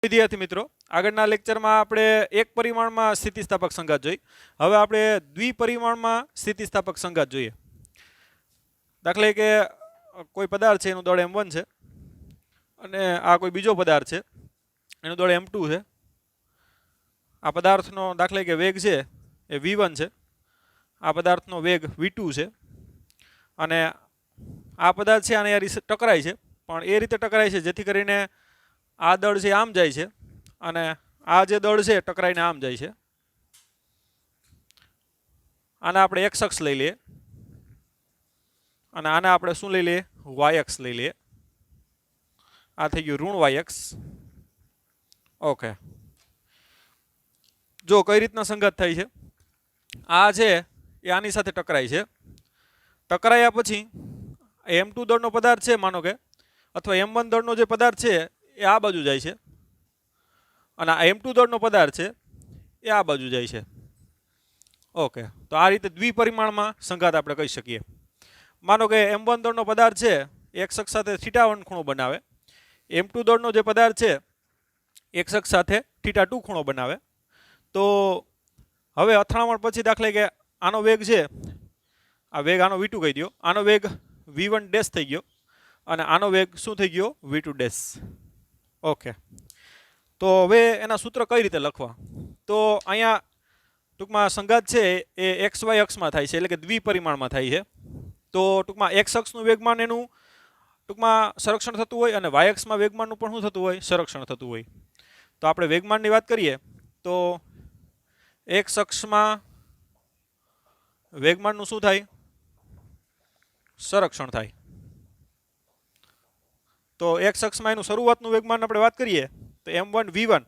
વિદ્યાર્થી મિત્રો, આગળના લેક્ચરમાં આપણે એક પરિમાણમાં સ્થિતિસ્થાપક સંઘાત જોઈ. હવે આપણે દ્વિપરિમાણમાં સ્થિતિસ્થાપક સંઘાત જોઈએ. દાખલા કે કોઈ પદાર્થ છે એનું દળ m1 છે અને આ કોઈ બીજો પદાર્થ છે એનું દળ m2 છે. આ પદાર્થનો દાખલા કે વેગ છે એ v1 છે, આ પદાર્થનો વેગ v2 છે અને આ પદાર્થ છે આને ટકરાય છે, પણ એ રીતે ટકરાય છે જેથી કરીને આ દળ છે આમ જાય છે અને આ જે દળ છે ટકરાઈને આમ જાય છે. આને આપણે x અક્ષ લઈ લઈએ અને આને આપણે શું લઈ લઈએ? y અક્ષ લઈ લઈએ. આ થઈ ગયું ઋણ y અક્ષ. ઓકે, જો કઈ રીતના સંઘાત થાય છે. આ છે એ આની સાથે ટકરાય છે. ટકરાયા પછી m2 દળનો પદાર્થ છે માનો કે, અથવા m1 દળનો જે પદાર્થ છે એ આ બાજુ જાય છે અને આ m2 દળનો પદાર્થ છે એ આ બાજુ જાય છે. ઓકે, તો આ રીતે દ્વિપરિમાણમાં સંઘાત આપણે કહી શકીએ. માનો કે m1 દળનો પદાર્થ છે x અક્ષ સાથે θ1 ખૂણો બનાવે, m2 દળનો જે પદાર્થ છે x અક્ષ સાથે θ2 ખૂણો બનાવે. તો હવે અથડામણ પછી દાખલા કે આનો વેગ છે, આ વેગ આનો v2 કહી દો, આનો વેગ v1 ડેશ થઈ ગયો અને આનો વેગ શું થઈ ગયો? v2 dash. ઓકે, તો હવે એના સૂત્ર કઈ રીતે લખવા? તો અહીંયા ટૂંકમાં સંઘાત છે એ xy અક્ષમાં થાય છે, એટલે કે દ્વિપરિમાણમાં થાય છે. તો ટૂંકમાં x અક્ષનું વેગમાન એનું ટૂંકમાં સંરક્ષણ થતું હોય અને y અક્ષમાં વેગમાનનું પણ શું થતું હોય? સંરક્ષણ થતું હોય. તો આપણે વેગમાનની વાત કરીએ તો x અક્ષમાં વેગમાનનું શું થાય? સંરક્ષણ થાય. તો x અક્ષમાં એનું શરૂઆતનું વેગમાન આપણે વાત કરીએ તો m1 v1,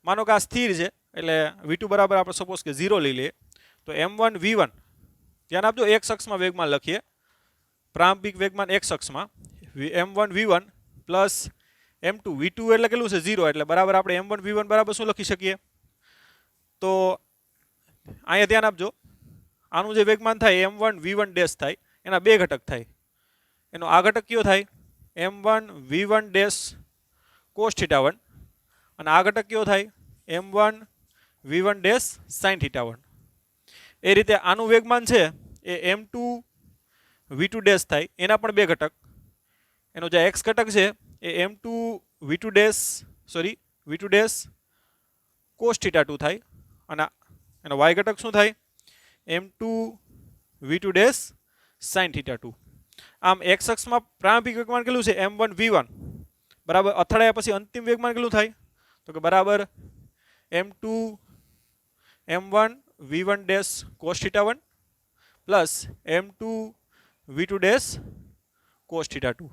માનો કે આ સ્થિર છે એટલે v2 બરાબર આપણે સપોઝ કે 0 લઈ લઈએ. તો m1 v1, ધ્યાન આપજો x અક્ષમાં વેગમાન લખીએ, પ્રારંભિક વેગમાન x અક્ષમાં m1 v1 plus m2 v2 એટલે કેટલું છે? 0, એટલે બરાબર આપણે m1 v1 બરાબર શું લખી શકીએ? તો અહીંયા ધ્યાન આપજો, આનું જે વેગમાન થાય m1 v1 ડેશ થાય, એના બે ઘટક થાય. એનો આ ઘટક કયો થાય? m1 v1 ડેશ cos θ1 અને આ ઘટક કયો થાય? m1 v1 dash sin θ1. એ રીતે આનું વેગમાન છે એ m2 v2 ડેશ થાય, એના પણ બે ઘટક. એનો જે x ઘટક છે એ m2 v2 ડેશ cos θ2 થાય અને એનો y ઘટક શું થાય? m2 v2 dash sin θ2. આમ x અક્ષમાં પ્રારંભિક વેગમાન કેટલું છે? m1 v1 બરાબર અથડાયા પછી અંતિમ વેગમાન કેટલું થાય? તો કે બરાબર m2 m1 v1 dash cos θ1 plus m2 v2 dash cos θ2.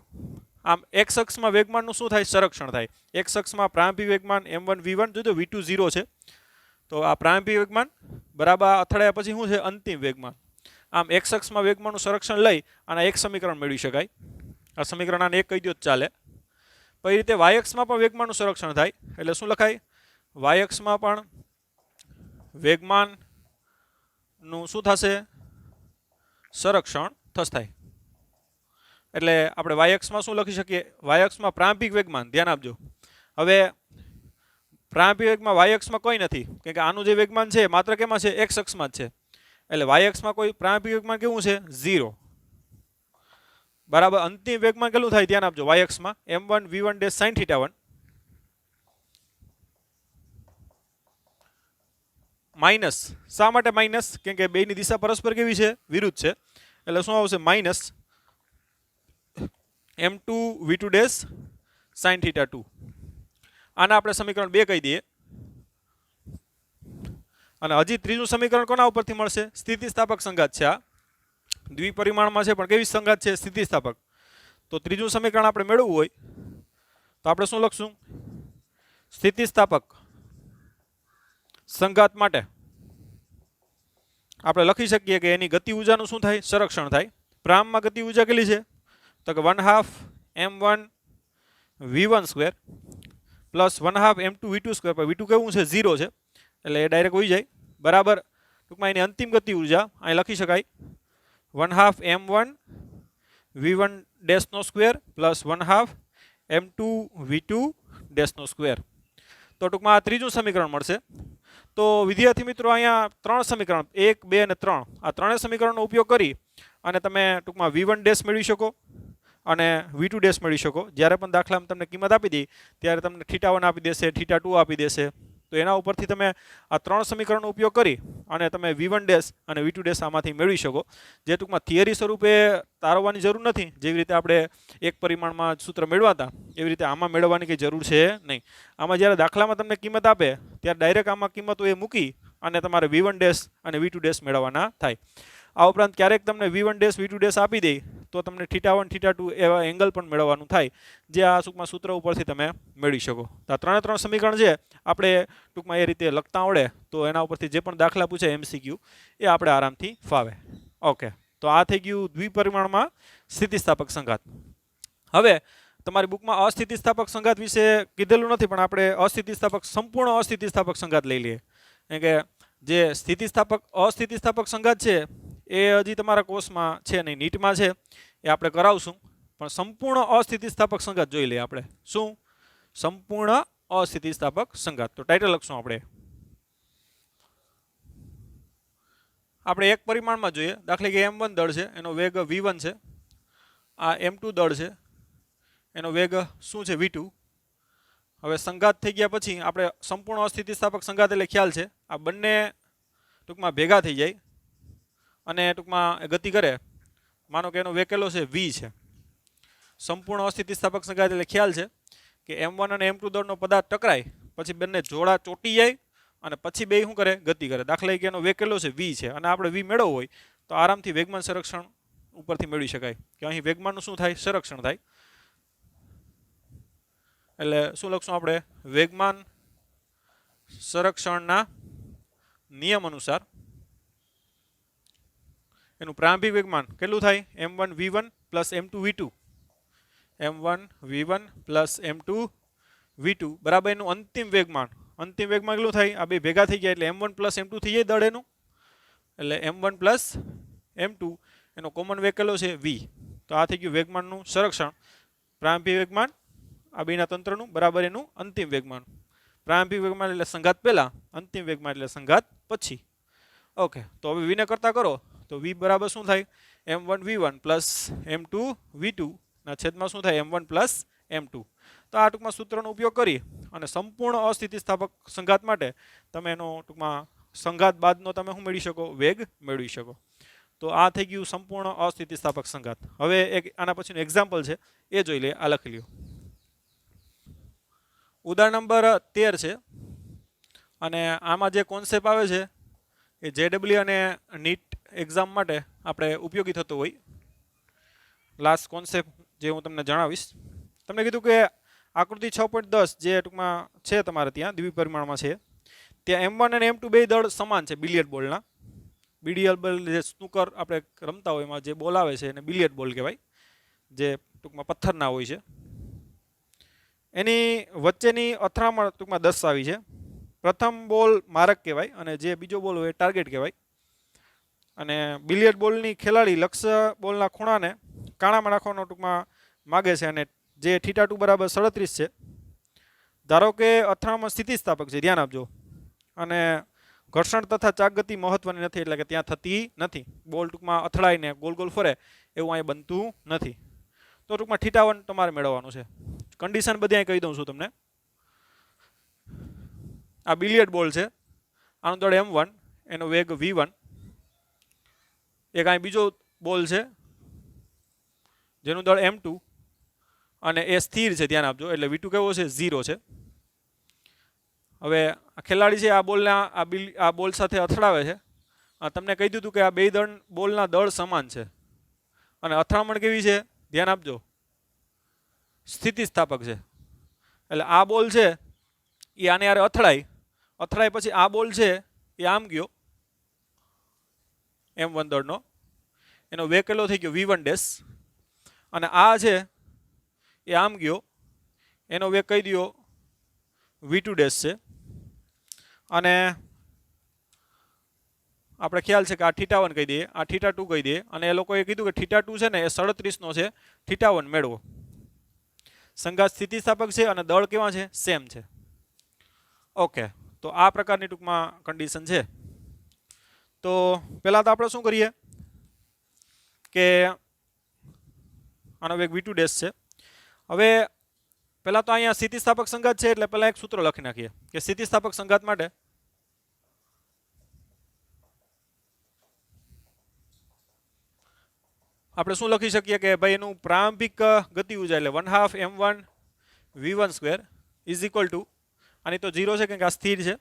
આમ x અક્ષમાં વેગમાનનું શું થાય? સંરક્ષણ થાય. x અક્ષમાં પ્રારંભિક વેગમાન m1 v1, જોજો v2 0 છે, તો આ પ્રારંભિક વેગમાન બરાબર અથડાયા પછી શું છે? અંતિમ વેગમાન. આમ x અક્ષમાં વેગમાનનું સંરક્ષણ લઈ અને એક સમીકરણ મેળવી શકાય. આ સમીકરણ આને એક કહી દો ચાલે. પછી રીતે y અક્ષમાં પણ વેગમાનનું સંરક્ષણ થાય, એટલે શું લખાય? y અક્ષમાં પણ વેગમાનનું શું થશે? સંરક્ષણ થાય. એટલે આપણે y અક્ષમાં શું લખી શકીએ? y અક્ષમાં પ્રારંભિક વેગમાન, ધ્યાન આપજો. હવે પ્રારંભિક વેગમાં y અક્ષમાં કોઈ નથી, કેમ કે આનું જે વેગમાન છે માત્ર કેમાં છે? x અક્ષમાં જ છે. એટલે y અક્ષમાં કોઈ પ્રારંભિક વેગમાન કેવું છે? 0. બરાબર અંતિમ વેગમાન કેટલું થાય? ધ્યાન આપજો. y અક્ષમાં m1 v1 dash sin θ1 minus. શા માટે માઇનસ? કેમ કે બેની દિશા પરસ્પર કેવી છે? વિરુદ્ધ છે. એટલે શું આવશે? Minus m2 v2 dash sin θ2. આને આપણે સમીકરણ 2 કહી દઈએ. અને હજી ત્રીજું સમીકરણ કોના ઉપરથી મળશે? સ્થિતિસ્થાપક સંઘાત છે. આ દ્વિપરિમાણમાં છે પણ કેવી સંઘાત છે? સ્થિતિસ્થાપક. તો ત્રીજું સમીકરણ આપણે મેળવવું હોય તો આપણે શું લખશું? સ્થિતિસ્થાપક સંઘાત માટે આપણે લખી શકીએ કે એની ગતિ ઊર્જાનું શું થાય? સંરક્ષણ થાય. પ્રારંભમાં ગતિ ઊર્જા કેટલી છે? તો કે 1/2 m1 v1 square plus 1/2 m2 v2 square. પર v2 કેવું છે? 0 છે, એટલે એ ડાયરેક્ટ હોઈ જાય. બરાબર ટૂંકમાં એની અંતિમ ગતિ ઊર્જા અહીં લખી શકાય 1/2 m1 v1 ડેશનો સ્ક્વેર પ્લસ 1/2 m2 v2 ડેશનો સ્ક્વેર. તો ટૂંકમાં આ ત્રીજું સમીકરણ મળશે. તો વિદ્યાર્થી મિત્રો અહીંયા 3 સમીકરણ 1, 2 અને 3 આ ત્રણેય સમીકરણનો ઉપયોગ કરી અને તમે ટૂંકમાં v1 ડેશ મેળવી શકો અને v2 ડેશ મેળવી શકો. જ્યારે પણ દાખલામાં તમને કિંમત આપી દી ત્યારે તમને θ1 આપી દેશે, θ2 આપી દેશે. તો એના ઉપરથી તમે આ 3 સમીકરણનો ઉપયોગ કરી અને તમે v1 ડેશ અને v2 ડેશ આમાંથી મેળવી શકો. જે ટૂંકમાં થિયરી સ્વરૂપે તારવવાની જરૂર નથી. જેવી રીતે આપણે એક પરિમાણમાં સૂત્ર મેળવાતા એવી રીતે આમાં મેળવવાની કંઈ જરૂર છે નહીં. આમાં જ્યારે દાખલામાં તમને કિંમત આપે ત્યારે ડાયરેક્ટ આમાં કિંમતો એ મૂકી અને તમારે v1 ડેશ અને v2 ડેશ મેળવવાના થાય. આ ઉપરાંત ક્યારેક તમને v1 ડેશ v2 ડેશ આપી દે તો તમને θ1 θ2 એવા એંગલ પણ મેળવવાનું થાય, જે આ ટૂંકમાં સૂત્ર ઉપરથી તમે મેળવી શકો. તો આ 3 સમીકરણ છે આપણે ટૂંકમાં એ રીતે લખતા આવડે તો એના ઉપરથી જે પણ દાખલા પૂછે MCQ એ આપણે આરામથી ફાવે. ઓકે, તો આ થઈ ગયું દ્વિપરિમાણમાં સ્થિતિસ્થાપક સંઘાત. હવે તમારી બુકમાં અસ્થિતિસ્થાપક સંઘાત વિશે કીધેલું નથી, પણ આપણે સંપૂર્ણ અસ્થિતિસ્થાપક સંઘાત લઈ લઈએ. કારણ કે જે અસ્થિતિસ્થાપક સંઘાત છે એ હજી તમારા કોર્સમાં છે નહીં, નીટમાં છે, એ આપણે કરાવશું. પણ સંપૂર્ણ અસ્થિતિસ્થાપક સંઘાત જોઈ લઈએ આપણે. શું? સંપૂર્ણ અસ્થિતિસ્થાપક સંઘાત. તો ટાઇટલ લખશું આપણે એક પરિમાણમાં જોઈએ. દાખલા કે m1 દળ છે, એનો વેગ v1 છે. આ m2 દળ છે, એનો વેગ શું છે? v2. હવે સંઘાત થઈ ગયા પછી આપણે સંપૂર્ણ અસ્થિતિસ્થાપક સંઘાત એટલે ખ્યાલ છે આ બંને ટૂંકમાં ભેગા થઈ જાય અને ટૂંકમાં ગતિ કરે. માનો કે એનો વેગ કેટલો છે? v છે. સંપૂર્ણ અસ્થિતિસ્થાપક સંઘાત એટલે ખ્યાલ છે કે m1 અને m2 દળનો પદાર્થ ટકરાય પછી બંને જોડા ચોટી જાય અને પછી બે શું કરે? ગતિ કરે. દાખલા કે એનો વેગ કેટલો છે? v છે અને આપણે v મેળવવો હોય તો આરામથી વેગમાન સંરક્ષણ ઉપરથી મેળવી શકાય કે અહીં વેગમાનનું શું થાય? સંરક્ષણ થાય. એટલે શું લખશું આપણે? વેગમાન સંરક્ષણના નિયમ અનુસાર એનું પ્રારંભિક વેગમાન કેટલું થાય? m1 v1 plus m2 v2. m1 v1 plus m2 v2 બરાબર એનું અંતિમ વેગમાન કેટલું થાય? આ બે ભેગા થઈ ગયા એટલે m1 પ્લસ m2 થઈ જાય દળ એનું. એટલે m1 પ્લસ m2 એનો કોમન વેગ કેટલો છે? v. તો આ થઈ ગયું વેગમાનનું સંરક્ષણ. પ્રારંભિક વેગમાન આ બેના તંત્રનું બરાબર એનું અંતિમ વેગમાન. પ્રારંભિક વેગમાન એટલે સંઘાત પહેલા, અંતિમ વેગમાન એટલે સંઘાત પછી. ઓકે, તો હવે v ને કરતા કરો તો v બરાબર શું થાય? m1 v1 plus m2 v2 ના છેદમાં શું થાય? m1 plus m2. તો આ ટૂંકમાં સૂત્રનો ઉપયોગ કરી અને સંપૂર્ણ અસ્થિતિસ્થાપક સંઘાત માટે તમે એનો ટૂંકમાં સંઘાત બાદનો તમે શું મેળવી શકો? વેગ મેળવી શકો. તો આ થઈ ગયું સંપૂર્ણ અસ્થિતિસ્થાપક સંઘાત. હવે એક આના પછીનું એક્ઝામ્પલ છે એ જોઈ લે. આ લખી લ્યો. ઉદાહરણ નંબર 13 છે અને આમાં જે કોન્સેપ્ટ આવે છે એ JEE અને નીટ એક્ઝામ માટે આપણે ઉપયોગી થતો હોય. લાસ્ટ કોન્સેપ્ટ જે હું તમને જણાવીશ. તમને કીધું કે આકૃતિ 6.10 જે ટૂંકમાં છે તમારે ત્યાં દ્વિપરિમાણમાં છે, ત્યાં m1 અને m2 બે દળ સમાન છે બિલિયર્ડ બોલના. બિલિયર્ડ બોલ જે સ્નૂકર આપણે રમતા હોય એમાં જે બોલ આવે છે એને બિલિયર્ડ બોલ કહેવાય, જે ટૂંકમાં પથ્થરના હોય છે. એની વચ્ચેની અથડામણ ટૂંકમાં દર્શાવી છે. પ્રથમ બોલ મારક કહેવાય અને જે બીજો બોલ હોય ટાર્ગેટ કહેવાય. અને બિલિયર્ડ બોલની ખેલાડી લક્ષ્ય બોલના ખૂણાને કાણામાં નાખવાનો ટૂંકમાં માગે છે અને જે θ2 બરાબર 37 છે. ધારો કે અથડામણ સ્થિતિસ્થાપક છે, ધ્યાન આપજો, અને ઘર્ષણ તથા ચાક ગતિ મહત્વની નથી, એટલે કે ત્યાં થતી નથી. બોલ ટૂંકમાં અથડાઈને ગોલ ગોલ ફરે એવું અહીં બનતું નથી. તો ટૂંકમાં θ1 તમારે મેળવવાનું છે. કન્ડિશન બધી અહીં કહી દઉં છું તમને. આ બિલિયર્ડ બોલ છે, આનું દળ m1, એનો વેગ v1. એક અહીં બીજો બોલ છે જેનું દળ m2 અને એ સ્થિર છે, ધ્યાન આપજો, એટલે v2 કેવો છે? 0 છે. હવે આ ખેલાડી છે આ બોલ સાથે અથડાવે છે. તમને કહી દીધું કે આ બે બોલના દળ સમાન છે અને અથડામણ કેવી છે? ધ્યાન આપજો, સ્થિતિસ્થાપક છે. એટલે આ બોલ છે એ આને યાર અથડાય પછી આ બોલ છે એ આમ ગયો m1 દળનો, એનો વેગ કેટલો થઈ ગયો? v1 dash. અને આ છે એ આમ ગયો, એનો વેગ કહી દો v2 ડેશ છે. અને આપણે ખ્યાલ છે કે આ θ1 કહી દઈએ, આ θ2 કહી દઈએ, અને એ લોકોએ કીધું કે θ2 છે ને એ 37નો છે, θ1 મેળવો. સંઘાત સ્થિતિસ્થાપક છે અને દળ કેવા છે? સેમ છે. ઓકે, તો આ પ્રકારની ટૂંકમાં કન્ડિશન છે. તો પહેલાં તો આપણે શું કરીએ કે આનો વેગ v2 ડેશ છે. હવે પહેલાં તો અહીંયા સ્થિતિસ્થાપક સંઘાત છે એટલે પહેલાં એક સૂત્ર લખી નાખીએ કે સ્થિતિસ્થાપક સંઘાત માટે આપણે શું લખી શકીએ કે ભાઈ એનું પ્રારંભિક ગતિ ઊર્જા એટલે 1/2 m1 v1 square is equal two, આની તો 0 છે કેમ કે આ સ્થિર છે,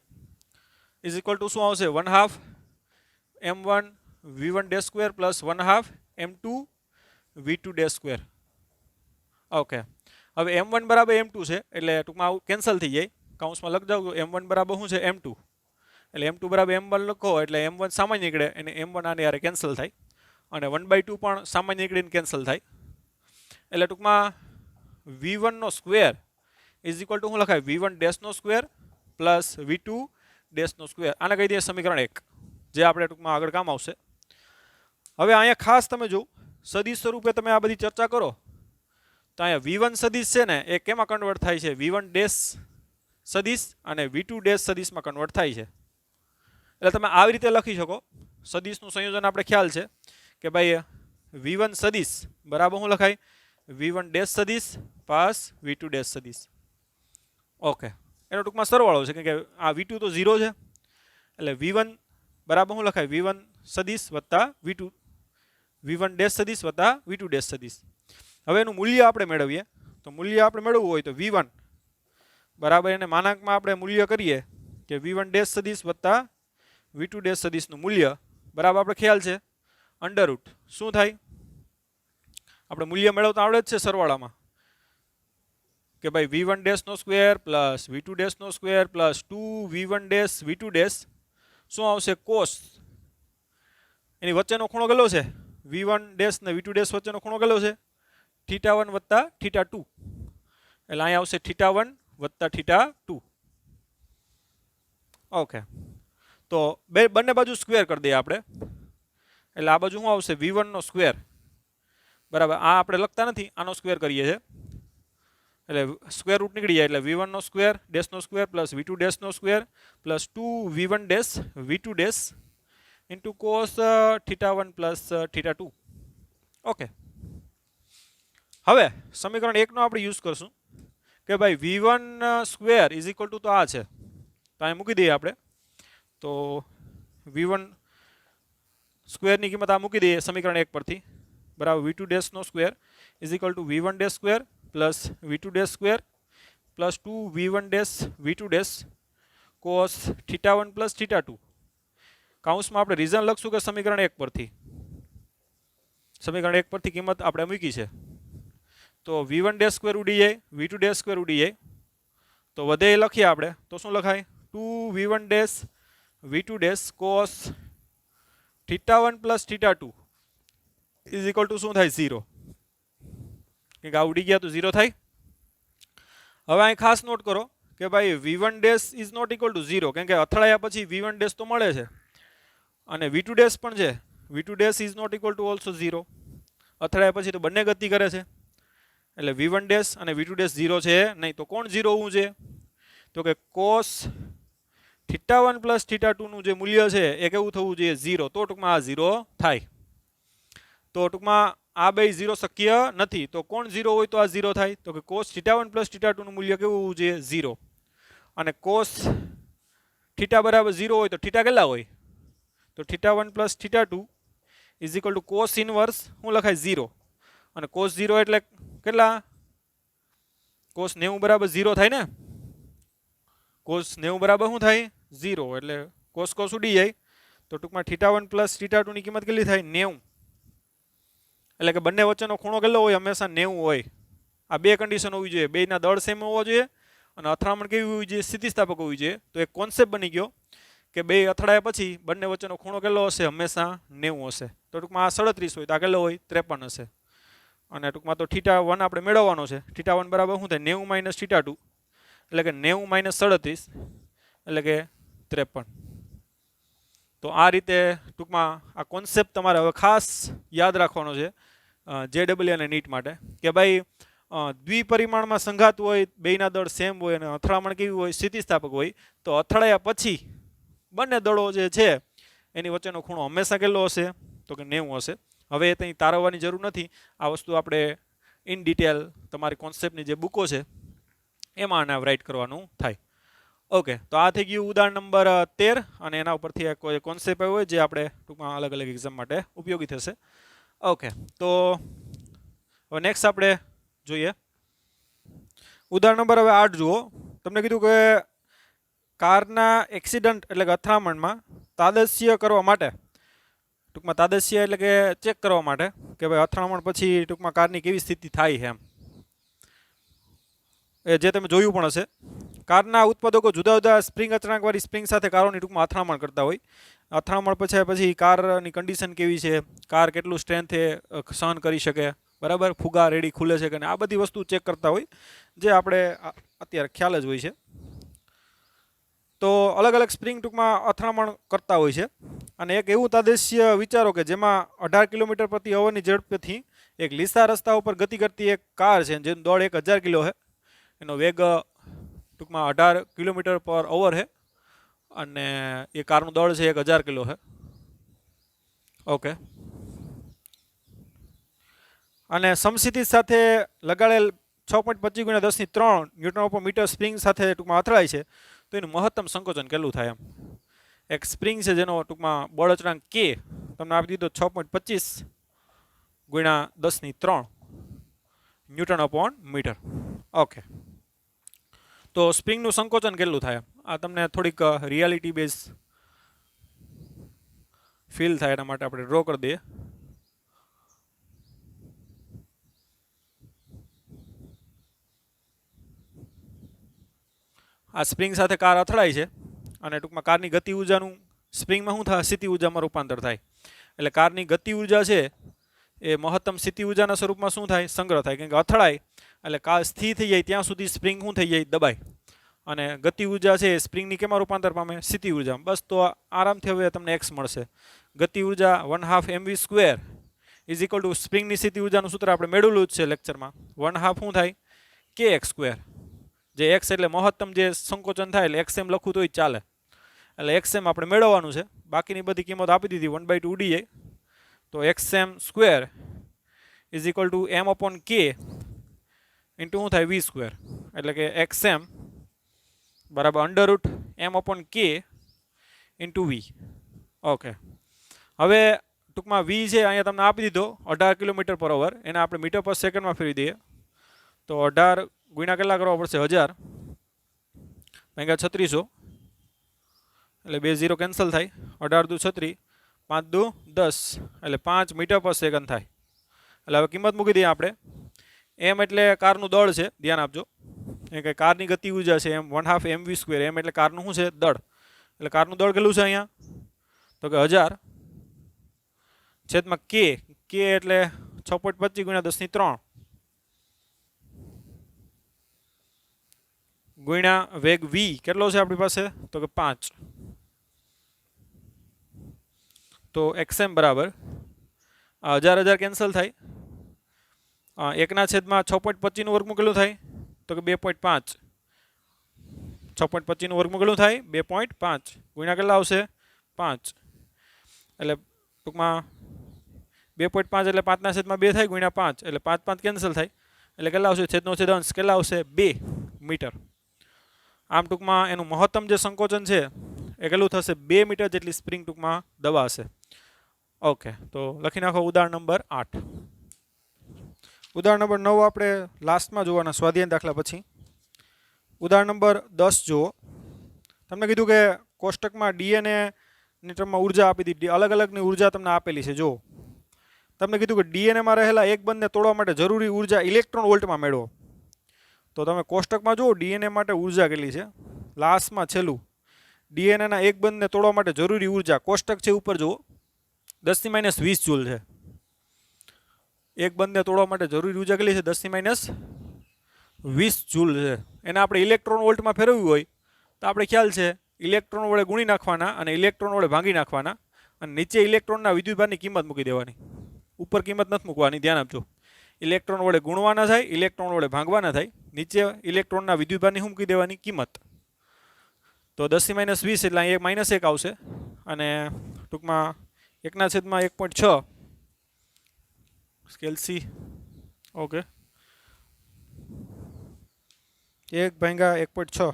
ઇઝ ઇક્વલ ટુ શું આવશે 1/2 m1 v1 dash square plus 1/2 m2 v2 dash square. Okay, હવે m1 બરાબર m2 છે એટલે ટૂંકમાં આવું કેન્સલ થઈ જાય. કાઉન્સમાં લખ જાવ m1 બરાબર શું છે m2, એટલે m2 બરાબર m1 લખો એટલે m1 સામાન્ય નીકળે અને m1 આને યારે કેન્સલ થાય અને 1/2 પણ સામાન્ય નીકળીને કેન્સલ થાય. એટલે ટૂંકમાં v1 નો સ્ક્વેર ઇઝ ઇક્વલ ટુ શું લખાય v1 ડેશ નો સ્ક્વેર પ્લસ v2 ડેશ નો સ્ક્વેર. આને કહી દઈએ સમીકરણ 1, જે આપણે ટૂંકમાં આગળ કામ આવશે. હવે અહીંયા ખાસ તમે જો સદિશ સ્વરૂપે તમે આ બધી ચર્ચા કરો તો અહીંયા v1 સદિશ છે ને એ કેમાં કન્વર્ટ થાય છે, v1 ડેશ સદિશ અને v2 ડેશ સદિશમાં કન્વર્ટ થાય છે. એટલે તમે આવી રીતે લખી શકો. સદિશનું સંયોજન આપણે ખ્યાલ છે કે ભાઈ v1 સદિશ બરાબર શું લખાય v1 ડેશ સદિશ પાસ v2 ડેશ સદિશ. ઓકે, એનો ટૂંકમાં સરવાળો છે કે આ v2 તો 0 છે એટલે v1 બરાબર શું લખાય v1 સદિશ વત્તા v1 ડેશ સદિશ વત્તા v2 ડેશ સદિશ. હવે એનું મૂલ્ય આપણે મેળવીએ તો મૂલ્ય આપણે મેળવવું હોય તો v1 બરાબર એને માનાંકમાં આપણે મૂલ્ય કરીએ કે v1 ડેશ સદિશ વત્તા v2 ડેશ સદિશનું મૂલ્ય બરાબર આપણે ખ્યાલ છે અંડર રૂટ શું થાય આપણે મૂલ્ય મેળવતા આવડે જ છે સરવાળામાં કે ભાઈ v1 ડેશ નો સ્ક્વેર પ્લસ v2 ડેશ નો square plus 2v1 dash v2 dash શું આવશે કોસ, એની વચ્ચેનો ખૂણો કેટલો છે v1 ડેશ ને v2 ડેશ વચ્ચેનો ખૂણો કેટલો છે θ1 વત્તા θ2, એટલે અહીંયા આવશે θ1 વત્તા θ2. ઓકે, તો બંને બાજુ સ્ક્વેર કરી દઈએ આપણે એટલે આ બાજુ શું આવશે v1 નો સ્ક્વેર બરાબર આ આપણે લખતા નથી આનો સ્ક્વેર કરીએ છીએ એટલે સ્ક્વેર રૂટ નીકળી જાય એટલે v1 નો સ્ક્વેર ડેશ નો સ્ક્વેર પ્લસ v2 ડેશ નો square plus 2v1 dash v2 dash into cos θ1 plus θ2. Okay, હવે સમીકરણ 1 નો આપણે યુઝ કરશું કે ભાઈ v1 square is equal two તો આ છે તો અહીં મૂકી દઈએ આપણે તો v1 સ્ક્વેરની કિંમત આ મૂકી દઈએ સમીકરણ 1 પરથી બરાબર v2 ડેશ નો square is equal to v1 dash square plus v2 dash square plus 2v1 dash v2 dash cos θ1 plus θ2. કાઉન્સમાં આપણે રીઝન લખશું કે સમીકરણ 1 પરથી, સમીકરણ 1 પરથી કિંમત આપણે મૂકી છે તો v1 ડેશ સ્ક્વેર ઉડી જાય v2 ડેશ સ્ક્વેર ઉડી જાય તો વધે એ લખીએ આપણે તો શું લખાય 2v1 dash v2 dash cos θ1 plus θ2 is equal to શું થાય 0, કે આ ઉડી ગયા તો 0 થાય. હવે અહીં ખાસ નોટ કરો કે ભાઈ v1 dash is not equal to 0 કેમ કે અથડાયા પછી v1 ડેશ તો મળે છે અને v2 ડેશ પણ છે, v2 dash is not equal to also 0, અથડાયા પછી તો બંને ગતિ કરે છે એટલે v1 ડેશ અને v2 ડેશ 0 છે નહીં. તો કોણ 0 હોવું છે તો કે કોસ θ1 પ્લસ θ2 નું જે મૂલ્ય છે એ કેવું થવું જોઈએ 0, તો ટૂંકમાં આ 0 થાય. તો ટૂંકમાં આ બે 0 શક્ય નથી તો કોણ 0 હોય તો આ 0 થાય તો કે કોસ θ1 પ્લસ θ2 નું મૂલ્ય કેવું હોવું જોઈએ 0 અને કોસ θ બરાબર 0 હોય તો θ કેટલા હોય તો θ1 plus θ2 is equal to cos inverse શું લખાય 0 અને કોસ 0 એટલે કેટલા કોસ 90 બરાબર 0 થાય ને, કોસ 90 બરાબર શું થાય 0 એટલે કોસ કોસ ઉડી જાય તો ટૂંકમાં θ1 પ્લસ θ2 ની કિંમત કેટલી થાય 90, એટલે કે બંને વચ્ચેનો ખૂણો કેટલો હોય હંમેશા 90 હોય. આ બે કન્ડિશન હોવી જોઈએ, બેના દળ સેમ હોવો જોઈએ અને અથડામણ કેવી હોવી જોઈએ સ્થિતિસ્થાપક હોવી જોઈએ. તો એક કોન્સેપ્ટ બની ગયો કે બે અથડાયા પછી બંને વચ્ચેનો ખૂણો કેટલો હશે હંમેશા 90 હશે. તો ટૂંકમાં આ 37 હોય તો આ કેટલો હોય 53 હશે અને ટૂંકમાં તો θ1 આપણે મેળવવાનો છે. θ1 બરાબર શું થાય 90 માઇનસ θ2 એટલે કે 90 માઇનસ 37 એટલે કે 53. તો આ રીતે ટૂંકમાં આ કોન્સેપ્ટ તમારે હવે ખાસ યાદ રાખવાનો છે JEE અને નીટ માટે કે ભાઈ દ્વિપરિમાણમાં સંઘાત હોય, બેયના દળ સેમ હોય અને અથડામણ કેવી હોય, સ્થિતિસ્થાપક હોય, તો અથડાયા પછી બંને દળો જે છે એની વચ્ચેનો ખૂણો હંમેશા કેટલો હશે? તો કે 90 હશે. હવે એ ત્યાં તારવવાની જરૂર નથી. આ વસ્તુ આપણે ઇન ડિટેલ તમારી કોન્સેપ્ટની જે બુકો છે એમાં આને રાઇટ કરવાનું થાય. ઓકે, તો આ થઈ ગયું ઉદાહરણ નંબર 13 અને એના ઉપરથી કોઈ કોન્સેપ્ટ આવ્યો હોય જે આપણે ટૂંકમાં અલગ અલગ એક્ઝામ માટે ઉપયોગી થશે. ઓકે, તો હવે નેક્સ્ટ આપણે જોઈએ ઉદાહરણ નંબર હવે 8 જુઓ. તમને કીધું કે કારના એક્સિડન્ટ એટલે કે અથડામણમાં તાદસ્ય કરવા માટે, ટૂંકમાં તાદસ્ય એટલે કે ચેક કરવા માટે કે ભાઈ અથડામણ પછી ટૂંકમાં કારની કેવી સ્થિતિ થાય છે એમ, એ જે તમે જોયું પણ હશે. કારના ઉત્પાદકો જુદા જુદા સ્પ્રિંગ અચળાંકવાળી સ્પ્રિંગ સાથે કારોની ટૂંકમાં અથડામણ કરતા હોય. અથડામણ પછી કારની કન્ડિશન કેવી છે, કાર કેટલું સ્ટ્રેન્થ સહન કરી શકે, બરાબર, ફુગા રેડી ખુલે છે કે આ બધી વસ્તુ ચેક કરતા હોય જે આપણે અત્યારે ખ્યાલ જ હોય છે. તો અલગ અલગ સ્પ્રિંગ ટૂંકમાં અથડામણ કરતા હોય છે અને એક એવું તાદસ્ય વિચારો કે જેમાં 18 કિલોમીટર પ્રતિ અવરની ઝડપથી એક લીસા રસ્તા ઉપર ગતિ કરતી એક કાર છે જેનું દળ 1000 કિલો છે, એનો વેગ ટૂંકમાં 18 કિલોમીટર પર અવર છે અને એ કારનું દળ છે 1000 કિલો છે. ઓકે, અને સમસ્થિતિ સાથે લગાડેલ 6.25 × 10³ ન્યૂટન ઉપર મીટર સ્પ્રિંગ સાથે ટૂંકમાં અથડાય છે તો એનું મહત્તમ સંકોચન કેટલું થાય એમ. એક સ્પ્રિંગ છે જેનો ટૂંકમાં બળ અચળાંક કે તમને આપી દીધો 6.25 × 10³ ન્યૂટન અપોન મીટર. ઓકે, તો સ્પ્રિંગનું સંકોચન કેટલું થાય આ તમને થોડીક રિયાલિટી બેઝ ફીલ થાય એના માટે આપણે ડ્રો કરી દઈએ. આ સ્પ્રિંગ સાથે કાર અથડાય છે અને ટૂંકમાં કારની ગતિ ઉર્જાનું સ્પ્રિંગમાં શું થાય? સ્થિતિ ઉર્જામાં રૂપાંતર થાય. એટલે કારની ગતિ ઉર્જા છે એ મહત્તમ સ્થિતિ ઉર્જાના સ્વરૂપમાં શું થાય? સંગ્રહ થાય. કેમ કે અથડાય એટલે કાર સ્થિર થઈ જાય ત્યાં સુધી સ્પ્રિંગ શું થઈ જાય? દબાય. અને ગતિ ઉર્જા છે એ સ્પ્રિંગની કેમાં રૂપાંતર પામે? સ્થિતિ ઉર્જા. બસ, તો આરામથી હવે તમને x મળશે. ગતિ ઉર્જા 1/2 mv² ઇઝ ઇક્વલ ટુ સ્પ્રિંગની સ્થિતિ ઉર્જાનું સૂત્ર આપણે મેળવેલું જ છે લેક્ચરમાં. 1/2 શું થાય? kx². જે x એટલે મહત્તમ જે સંકોચન થાય એટલે xm લખવું તોય ચાલે. એટલે xm આપણે મેળવવાનું છે. બાકીની બધી કિંમત આપી દીધી 1/2 ઉડી જાય. તો xm² is equal two m/k into શું થાય? v². એટલે કે xm બરાબર √m/k ઇન્ટુ v. ઓકે, હવે ટૂંકમાં v છે અહીંયા તમને આપી દીધો 18 કિલોમીટર પર અવર, એને આપણે મીટર પર સેકન્ડમાં ફેરવી દઈએ તો 18 ગુણ્યા કેટલા કરવા પડશે? 1000 ભાગ્યા 3600 એટલે 2 0 કેન્સલ થાય. 18 દુ 36, 5 દુ 10 એટલે 5 મીટર પર સેકન્ડ થાય. એટલે હવે કિંમત મૂકી દઈએ આપણે. એમ એટલે કારનું દળ છે, ધ્યાન આપજો. એ કે કારની ગતિ ઉર્જા છે એમ 1/2 mv². એમ એટલે કારનું શું છે? દળ. એટલે કારનું દળ કેટલું છે અહીંયા? તો કે 1000 છેદમાં k એટલે 6.25 × 10³ ગુણ્યા વેગ v કેટલો છે આપણી પાસે? તો કે 5. તો xm બરાબર 1000 કેન્સલ થાય. 1/6.25 નું વર્ગમૂળ કેટલું થાય? તો કે 2.5. 6.25 નું વર્ગમૂળ કેટલું થાય? 2.5 ગુણ્યા કેટલા આવશે? 5. એટલે ટૂંકમાં 2.5 એટલે 5/2 થાય ગુણ્યા 5 એટલે 5 5 કેન્સલ થાય. એટલે કેટલા આવશે? છેદનો છેદ અંશ કેટલા આવશે? 2 મીટર. આમ ટૂંકમાં એનું મહત્તમ જે સંકોચન છે એ કેટલું થશે? 2 મીટર જેટલી સ્પ્રિંગ ટૂંકમાં દબાશે. ઓકે, તો લખી નાખો ઉદાહરણ નંબર 8. ઉદાહરણ નંબર 9 આપણે લાસ્ટમાં જોવાના સ્વાધ્યાય દાખલા પછી. ઉદાહરણ નંબર 10 જુઓ. તમને કીધું કે કોષ્ટકમાં DNA ની ટર્મમાં ઉર્જા આપી દીધી, અલગ અલગની ઉર્જા તમને આપેલી છે. જો તમને કીધું કે DNAમાં રહેલા એક બંધને તોડવા માટે જરૂરી ઉર્જા ઇલેક્ટ્રોન વોલ્ટમાં મેળવો. તો તમે કોષ્ટકમાં જુઓ DNA માટે ઉર્જા કેટલી છે. લાસ્ટમાં છેલ્લું DNAના એક બંધને તોડવા માટે જરૂરી ઉર્જા, કોષ્ટક છે ઉપર જુઓ, 10⁻20 જૂલ છે. એક બંધને તોડવા માટે જરૂરી ઉર્જા કેટલી છે? 10⁻20 જૂલ છે. એને આપણે ઇલેક્ટ્રોન વોલ્ટમાં ફેરવવું હોય તો આપણે ખ્યાલ છે ઇલેક્ટ્રોન વડે ગુણી નાખવાના અને ઇલેક્ટ્રોન વડે ભાંગી નાખવાના અને નીચે ઇલેક્ટ્રોનના વિદ્યુતભારની કિંમત મૂકી દેવાની. ઉપર કિંમત નથી મૂકવાની, ધ્યાન આપજો. ઇલેક્ટ્રોન વડે ગુણવાના થાય, ઇલેક્ટ્રોન વડે ભાંગવાના થાય. નીચે ઇલેક્ટ્રોનના વિદ્યુતભારની શું મૂકી દેવાની કિંમત, તો 10⁻20 એટલે અહીંયા -1 આવશે અને ટૂંકમાં 1/1.6 સ્કેલ સી. ઓકે, 1/1.6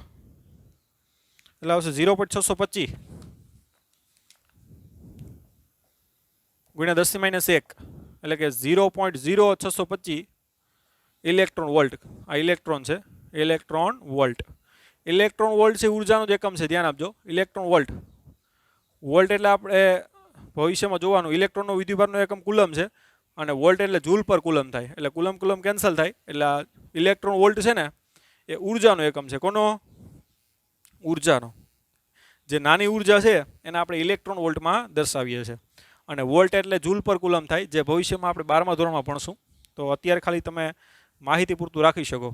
એટલે આવશે 0.625 ગુણ્યા 10⁻1 એટલે કે 0.0625 ઇલેક્ટ્રોન વોલ્ટ. આ ઇલેક્ટ્રોન છે, ઇલેક્ટ્રોન વોલ્ટ. ઇલેક્ટ્રોન વોલ્ટ છે ઉર્જાનો જ એકમ છે, ધ્યાન આપજો. ઇલેક્ટ્રોન વોલ્ટ, વોલ્ટ એટલે આપણે ભવિષ્યમાં જોવાનું, ઇલેક્ટ્રોનનો વિદ્યુતભારનો એકમ કુલમ છે અને વોલ્ટ એટલે જૂલ પર કુલમ થાય, એટલે કુલમ કુલમ કેન્સલ થાય, એટલે ઇલેક્ટ્રોન વોલ્ટ છે ને એ ઉર્જાનો એકમ છે. કોનો? ઉર્જાનો. જે નાની ઉર્જા છે એને આપણે ઇલેક્ટ્રોન વોલ્ટમાં દર્શાવીએ છીએ અને વોલ્ટ એટલે જૂલ પર કુલમ થાય, જે ભવિષ્યમાં આપણે 12મા ધોરણમાં ભણશું. તો અત્યારે ખાલી તમે માહિતી પૂરતું રાખી શકો,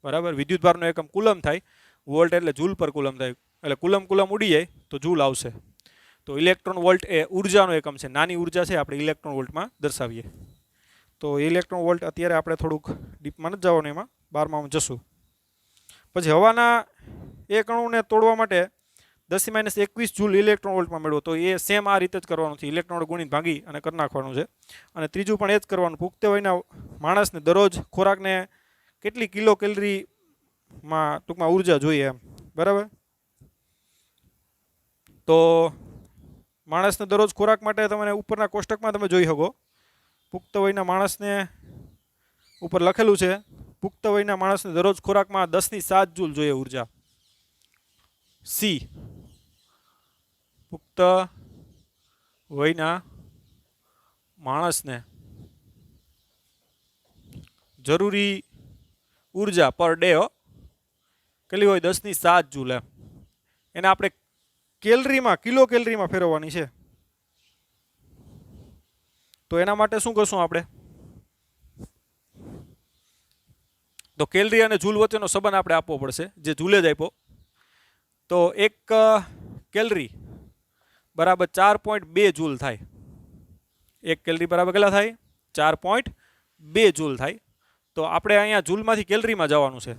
બરાબર. વિદ્યુતભારનો એકમ કુલમ થાય, વોલ્ટ એટલે જૂલ પર કુલમ થાય, એટલે કુલમ કુલમ ઉડી જાય તો જૂલ આવશે. તો ઇલેક્ટ્રોન વોલ્ટ એ ઉર્જાનો એકમ છે, નાની ઉર્જા છે આપણે ઇલેક્ટ્રોન વોલ્ટમાં દર્શાવીએ. તો ઇલેક્ટ્રોન વોલ્ટ અત્યારે આપણે થોડુંક ડીપમાં નથી જવાનું, એમાં 12માં જશું. પછી હવાના એક અણુને તોડવા માટે 10⁻21 જૂલ ઇલેક્ટ્રોન વોલ્ટમાં મેળવો, તો એ સેમ આ રીતે જ કરવાનું છે, ઇલેક્ટ્રોન ગુણીને ભાંગી અને કરી નાખવાનું છે. અને ત્રીજું પણ એ જ કરવાનું, પુખ્ત વયના માણસને દરરોજ ખોરાકને કેટલી કિલો કેલરીમાં ટૂંકમાં ઉર્જા જોઈએ એમ, બરાબર. તો માણસને દરરોજ ખોરાક માટે તમને ઉપરના કોષ્ટકમાં તમે જોઈ શકો, પુખ્ત વયના માણસને ઉપર લખેલું છે, પુખ્ત વયના માણસને દરરોજ ખોરાકમાં 10⁻7 જૂલ જોઈએ ઉર્જા. સી, પુખ્ત વયના માણસને જરૂરી ઉર્જા પર ડે કેટલી હોય? 10⁻7 જૂલ. એને આપણે કેલરીમાં, કિલો કેલરીમાં ફેરવવાની છે. તો એના માટે શું કરશું આપણે? તો કેલરી અને જૂલ વચ્ચેનો સંબંધ આપણે આપવો પડશે, જે જૂલે જ આપ્યો. તો 1 કેલરી બરાબર 4.2 જૂલ થાય. 1 કેલરી બરાબર કેટલા થાય? 4.2 જૂલ થાય. તો આપણે અહીંયા જૂલમાંથી કેલરીમાં જવાનું છે,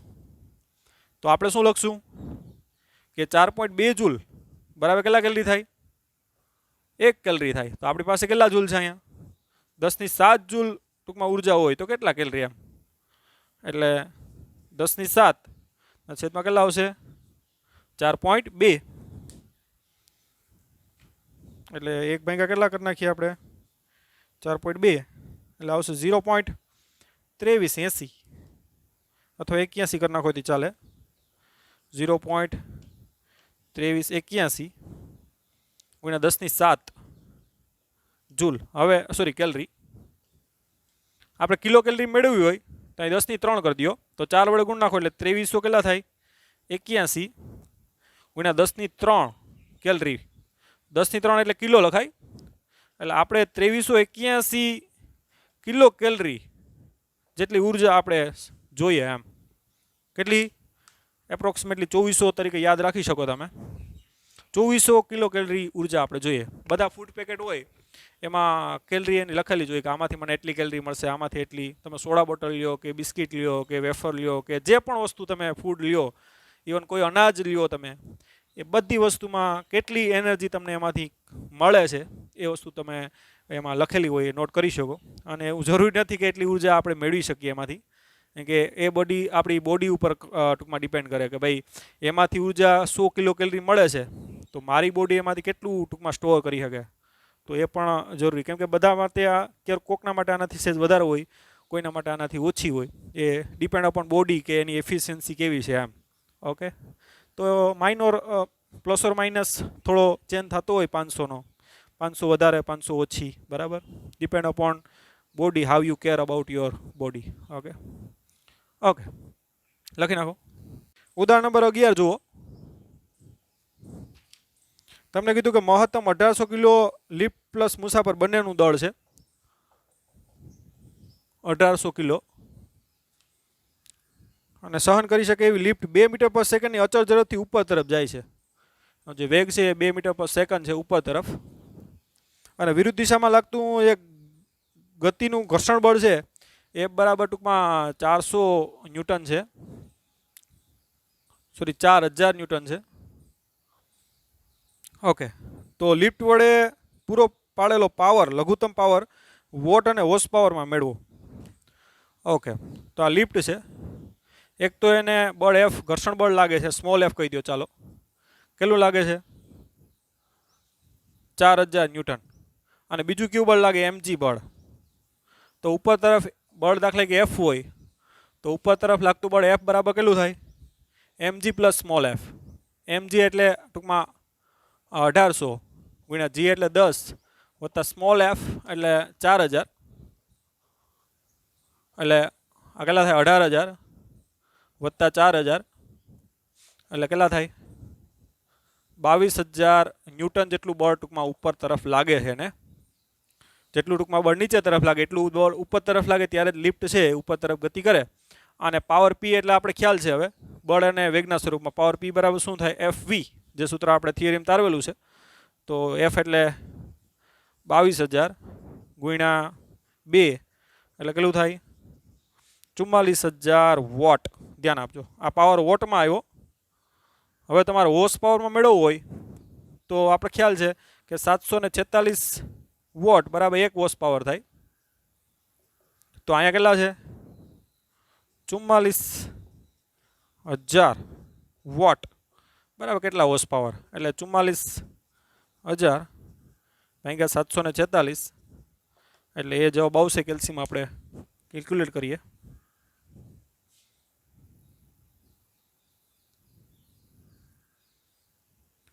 તો આપણે શું લખશું કે 4.2 જૂલ બરાબર કેટલા કેલરી થાય? 1 કેલરી થાય. તો આપણી પાસે કેટલા જૂલ છે અહીંયા? 10⁻7 જૂલ ટૂંકમાં ઉર્જા હોય તો કેટલા કેલરી એમ, એટલે 10⁻7 છેદમાં કેટલા આવશે? 4.2. એટલે 1 કેટલા કરી નાખીએ આપણે? 4.2 એટલે આવશે 0.2380 અથવા 81 કરી નાખો તો ચાલે. 0.2381 ગુણ્યા 10⁻7 જૂલ. હવે સોરી કેલરી. આપણે કિલો કેલરી મેળવવી હોય તો અહીં 10⁻3 કરી દો, તો 4 વડે ગુણ નાખો એટલે 2300 કેટલા થાય? 81 ગુણ્યા 10⁻3 કેલરી. 10⁻3 એટલે કિલો લખાય, એટલે આપણે 2381 કિલો કેલરી જેટલી ઉર્જા આપણે જોઈએ એમ. કેટલી? એપ્રોક્સિમેટલી 2400 તરીકે યાદ રાખી શકો તમે. 2400 કિલો કેલરી ઉર્જા આપણે જોઈએ. બધા ફૂડ પેકેટ હોય એમાં કેલરી એની લખેલી જોઈએ કે આમાંથી મને એટલી કેલરી મળશે, આમાંથી એટલી. તમે સોડા બોટલ લ્યો કે બિસ્કિટ લ્યો કે વેફર લ્યો કે જે પણ વસ્તુ તમે ફૂડ લ્યો, ઇવન કોઈ અનાજ લ્યો તમે, એ બધી વસ્તુમાં કેટલી એનર્જી તમને એમાંથી મળે છે એ વસ્તુ તમે એમાં લખેલી હોય એ નોટ કરી શકો. અને એવું જરૂરી નથી કે એટલી ઉર્જા આપણે મેળવી શકીએ એમાંથી, કે એ બોડી આપણી બોડી ઉપર ટૂંકમાં ડિપેન્ડ કરે કે ભાઈ એમાંથી ઉર્જા 100 કિલો કેલરી મળે છે તો મારી બોડી એમાંથી કેટલું ટૂંકમાં સ્ટોર કરી શકે, તો એ પણ જરૂરી. કેમ કે બધા માટે કોકના માટે આનાથી સહેજ વધારે હોય, કોઈના માટે આનાથી ઓછી હોય. એ ડિપેન્ડ અપોન બોડી કે એની એફિશિયન્સી કેવી છે એમ. ઓકે, તો માઇનોર પ્લસ ઓર માઇનસ થોડો ચેન્જ થતો હોય 500નો, 500 વધારે 500 ઓછી, બરાબર. Depend upon body, how you care about your body. Okay okay, લખી નાખો. ઉદાહરણ નંબર 11 જુઓ. તમને કીધું કે મહત્તમ 1800 કિલો લિફ્ટ પ્લસ મુસાફર બંનેનું દળ છે 1800 કિલો, અને સહન કરી શકે એવી લિફ્ટ 2 મીટર પર સેકન્ડની અચળ ઝડપથી ઉપર તરફ જાય છે. જે વેગ છે એ 2 મીટર પર સેકન્ડ છે ઉપર તરફ, અને વિરુદ્ધ દિશામાં લાગતું એક ગતિનું ઘર્ષણ બળ છે એફ બરાબર ટૂંકમાં 400 ન્યૂટન છે, સોરી 4000 ન્યૂટન છે. ઓકે, તો લિફ્ટ વડે પૂરો પાડેલો પાવર, લઘુત્તમ પાવર વોટ અને હોર્સ પાવરમાં મેળવો. ઓકે, તો આ લિફ્ટ છે. એક તો એને બળ એફ, ઘર્ષણ બળ લાગે છે, સ્મોલ એફ કહી દો ચાલો. કેટલું લાગે છે? 4000 ન્યૂટન. અને બીજું કયું બળ લાગે? એમજી બળ. તો ઉપર તરફ બળ દાખલા કે એફ હોય તો ઉપર તરફ લાગતું બળ એફ બરાબર કેટલું થાય? MG plus small F. MG એટલે ટૂંકમાં 1800 ગુણ્યા જી એટલે 10 વત્તા સ્મોલ એફ એટલે 4000 એટલે આ કેટલા થાય? 18000 વત્તા 4000 એટલે કેટલા થાય? 22000 ન્યૂટન જેટલું બળ ટૂંકમાં ઉપર તરફ લાગે છે ને. જેટલું ટૂંકમાં બળ નીચે તરફ લાગે એટલું બળ ઉપર તરફ લાગે ત્યારે જ લિફ્ટ છે ઉપર તરફ ગતિ કરે. અને પાવર પી એટલે આપણે ખ્યાલ છે હવે બળ અને વેગના સ્વરૂપમાં. પાવર પી બરાબર શું થાય? એફ વી, જે સૂત્ર આપણે થિયરીમાં તારવેલું છે. તો એફ એટલે 22000 ગુણ્યા 2 એટલે કેટલું થાય? 44000 વોટ. ધ્યાન આપજો, આ પાવર વોટમાં આવ્યો. હવે તમારે હોર્સ પાવરમાં મેળવવું હોય તો આપણે ખ્યાલ છે કે 746 વોટ બરાબર 1 હોર્સ પાવર થાય. તો અહીંયા કેટલા છે? 44000 વોટ બરાબર કેટલા હોર્સ પાવર? એટલે 44000 ભાગ્યા 746 એટલે એ જવાબ આવશે. કેલ્શિયમ આપણે કેલ્ક્યુલેટ કરીએ.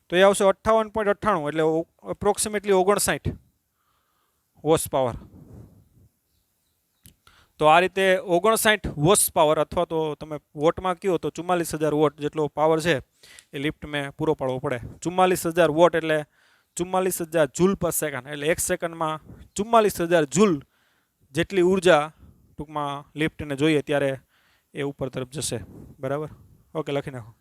તો એ આવશે 58.98 એટલે એપ્રોક્સિમેટલી 59 હોર્સ પાવર. તો આ રીતે 59 હોર્સ પાવર અથવા તો તમે વોટમાં કહો તો 44000 વોટ જેટલો પાવર છે એ લિફ્ટ મેં પૂરો પાડવો પડે. 44000 વોટ એટલે 44000 જૂલ પર સેકન્ડ એટલે 1 સેકન્ડમાં 44000 જૂલ જેટલી ઉર્જા ટૂંકમાં લિફ્ટને જોઈએ ત્યારે એ ઉપર તરફ જશે. બરાબર? ઓકે, લખી નાખો.